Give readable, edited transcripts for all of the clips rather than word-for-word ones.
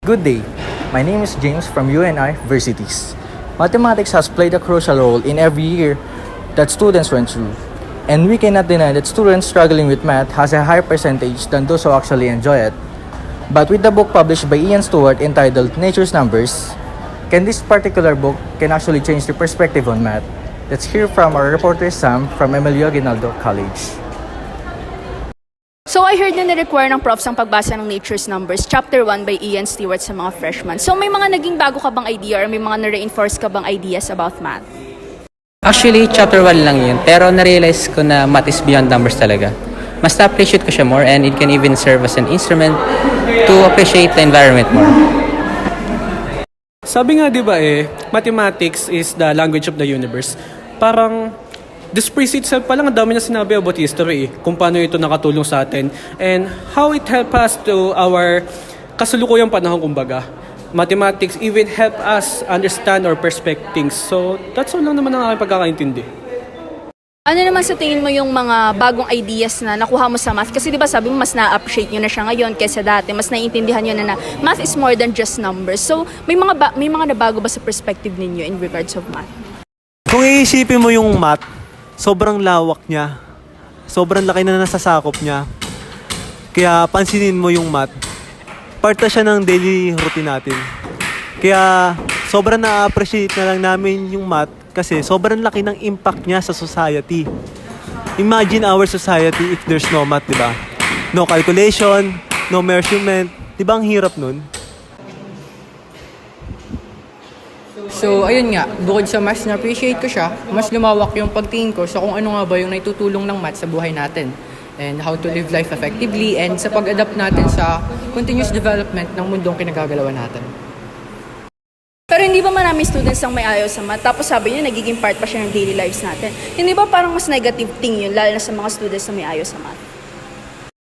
Good day. My name is James from UNI Versities. Mathematics has played a crucial role in every year that students went through. And we cannot deny that students struggling with math has a higher percentage than those who actually enjoy it. But with the book published by Ian Stewart entitled Nature's Numbers, this particular book can actually change the perspective on math. Let's hear from our reporter Sam from Emilio Aguinaldo College. So I heard na ni-require ng profs ang pagbasa ng Nature's Numbers, Chapter 1 by Ian Stewart sa mga freshmen. So may mga naging bago ka bang idea or may mga na-reinforce ka bang ideas about math? Actually, chapter 1 lang yun. Pero na-realize ko na math is beyond numbers talaga. Mas na-appreciate ko siya more and it can even serve as an instrument to appreciate the environment more. Sabi nga 'di ba mathematics is the language of the universe. Parang this phrase itself pa lang, ang dami na sinabi about history kung paano ito nakatulong sa atin and how it help us to our kasulukuyang panahon kumbaga. Mathematics even help us understand our perspectives. So, that's all lang naman ang aking pagkakaintindi. Ano naman sa tingin mo yung mga bagong ideas na nakuha mo sa math? Kasi di ba sabi mo mas na-appreciate nyo na siya ngayon kaysa dati, mas naiintindihan nyo na math is more than just numbers. So, may mga nabago ba sa perspective ninyo in regards of math? Kung iisipin mo yung math, sobrang lawak niya. Sobrang laki na nasasakop niya. Kaya pansinin mo yung math. Part na siya ng daily routine natin. Kaya sobrang na-appreciate na lang namin yung math kasi sobrang laki ng impact niya sa society. Imagine our society if there's no math, di ba? No calculation, no measurement. Di ba ang hirap nun? So, ayun nga, bukod sa mas na-appreciate ko siya, mas lumawak yung pagtingin ko sa kung ano nga ba yung naitutulong ng math sa buhay natin and how to live life effectively and sa pag-adapt natin sa continuous development ng mundong kinagagalawan natin. Pero hindi ba maraming students ang may ayaw sa math? Tapos sabi niyo, nagiging part pa siya ng daily lives natin. Hindi ba parang mas negative thing yun, lalo na sa mga students na may ayaw sa math?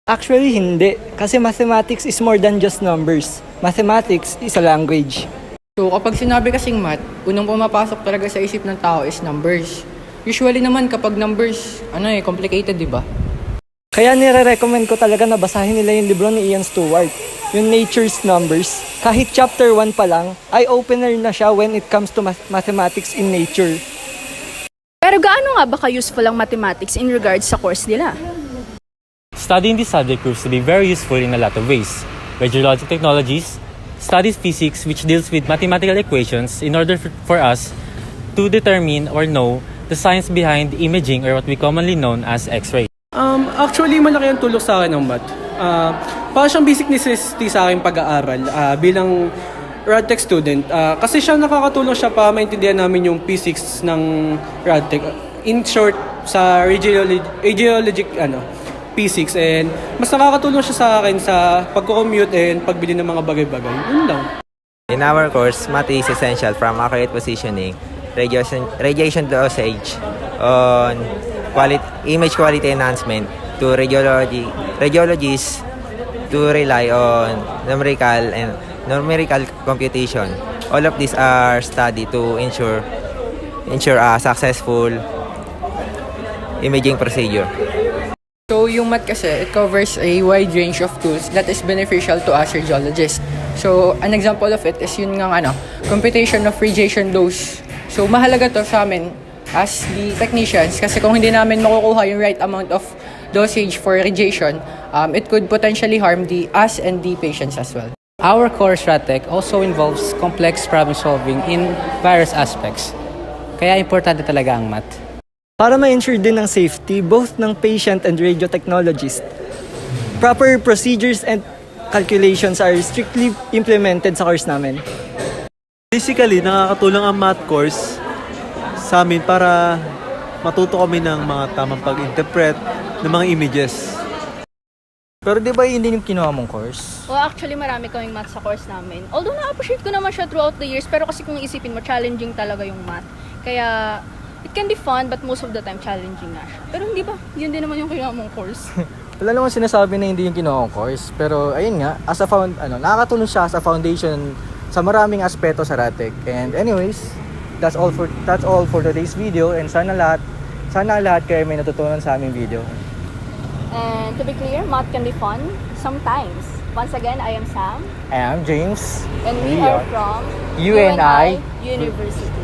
Actually, hindi. Kasi mathematics is more than just numbers. Mathematics is a language. So, kapag sinabi kasing math, unang pumapasok talaga sa isip ng tao is numbers. Usually naman kapag numbers, complicated, di ba? Kaya nire-recommend ko talaga na basahin nila yung libro ni Ian Stewart, yung Nature's Numbers. Kahit chapter 1 pa lang, eye-opener na siya when it comes to mathematics in nature. Pero gaano nga ba ka-useful ang mathematics in regards sa course nila? Studying this subject proves to be very useful in a lot of ways. Radiologic technologies studies physics which deals with mathematical equations in order for us to determine or know the science behind imaging or what we commonly known as X-ray. Actually, malaki ang tulong sa akin ng math. Para siyang basic necessity sa aking pag-aaral bilang RadTech student. Kasi siya nakakatulong siya para maintindihan namin yung physics ng RadTech. In short, sa radiologic physics, and mas nakakatulong siya sa akin sa pagko-commute and pagbili ng mga bagay-bagay. Yun lang. In our course, math is essential from accurate positioning, radiation dosage, on image quality enhancement to radiologists to rely on numerical computation. All of these are studied to ensure a successful imaging procedure. So, yung math kasi, it covers a wide range of tools that is beneficial to us radiologists. So, an example of it is yun nga computation of radiation dose. So, mahalaga to sa amin as the technicians kasi kung hindi namin makukuha yung right amount of dosage for radiation, it could potentially harm us and the patients as well. Our course RadTech also involves complex problem solving in various aspects. Kaya importante talaga ang math. Para ma-ensure din ng safety both ng patient and radiotechnologist, proper procedures and calculations are strictly implemented sa course namin. Basically, nakakatulong ang math course sa amin para matuto kami ng mga tamang pag-interpret ng mga images. Pero di ba yun din yung kinuha mong course? Well, actually, marami kaming math sa course namin. Although na-appreciate ko naman siya throughout the years, pero kasi kung isipin mo, challenging talaga yung math. Kaya, it can be fun, but most of the time, challenging nga siya. Pero hindi ba? Yun din naman yung kinuha mong course. Wala naman sinasabi na hindi yung kinuha kong course. Pero ayun nga, nakakatulong siya as a foundation sa maraming aspeto sa RadTech. And anyways, that's all for today's video. And sana lahat kayo may natutunan sa aming video. And to be clear, math can be fun. sometimes. Once again, I am Sam, I am James. and we We are are from UNI University.